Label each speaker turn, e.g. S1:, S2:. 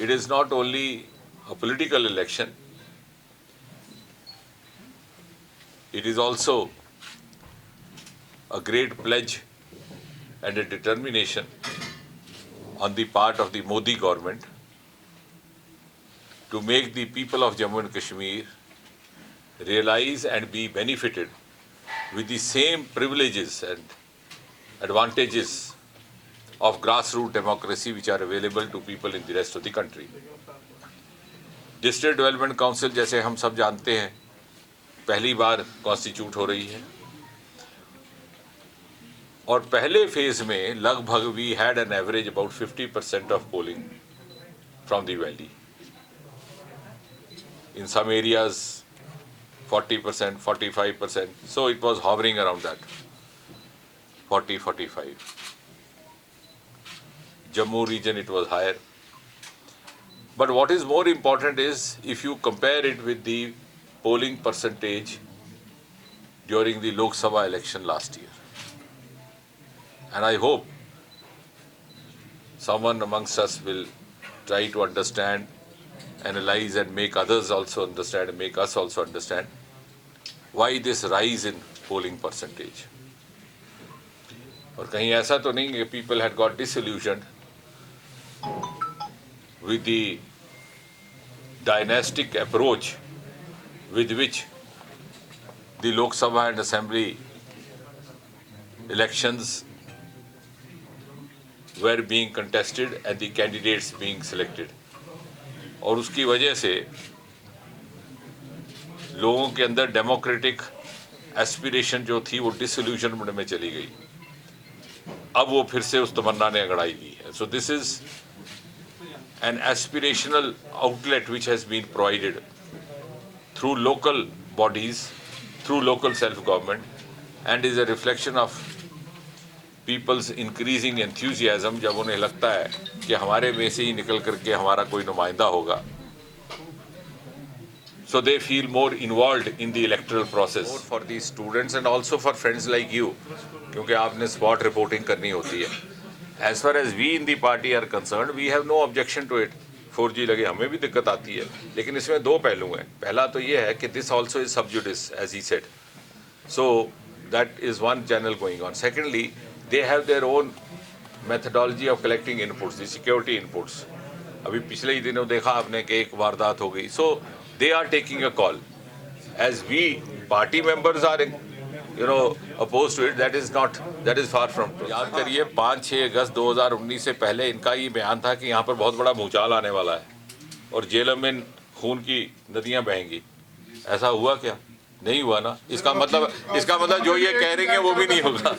S1: it is not only a political election, it is also a great pledge and a determination on the part of the Modi government to make the people of Jammu and Kashmir realize and be benefited with the same privileges and advantages of grassroots democracy which are available to people in the rest of the country. District development council जैसे हम सब जानते हैं पहली बार constitute हो रही है और पहले फेज में लगभग we had an average about 50% of polling from the valley. In some areas 40%, 45%, so it was hovering around that 40-45. Jammu region it was higher. But what is more important is if you compare it with the polling percentage during the Lok Sabha election last year. And I hope someone amongst us will try to understand, analyze and make others also understand and make us also understand why this rise in polling percentage. और कहीं ऐसा तो नहीं कि people had got disillusioned with the dynastic approach with which the Lok Sabha and Assembly elections were being contested and the candidates being selected. और उसकी वजह से लोगों के अंदर डेमोक्रेटिक एस्पिरेशन जो थी वो डिसइल्यूजनमेंट में चली गई. अब वो फिर से उस तमन्ना ने अगड़ाई दी है. So this is an aspirational outlet which has been provided through local bodies, through local self-government, and is a reflection of people's increasing enthusiasm जब उन्हें लगता है कि हमारे में से ही निकल करके हमारा कोई नुमाइंदा होगा. So they feel more involved in the electoral process. For the students and also for friends like you, क्योंकि आपने spot reporting करनी होती है. As far as we in the party are concerned, we have no objection to it. 4G लगे हमें भी दिक्कत आती है, लेकिन इसमें दो पहलू हैं. पहला तो ये है कि this also is sub judice, as he said. So that is one channel going on. Secondly, they have their own methodology of collecting inputs, the security inputs. अभी पिछले ही दिनों देखा आपने कि एक वारदात हो गई. So they are taking a call. As we party members are opposed to it, that is far from true. याद करिए 5-6 अगस्त 2019 से पहले इनका ये बयान था कि यहाँ पर बहुत बड़ा भूचाल आने वाला है और जेलों में खून की नदियाँ बहेंगी. ऐसा हुआ क्या? नहीं हुआ ना. इसका मतलब जो ये कह रहे हैं वो भी नहीं होगा.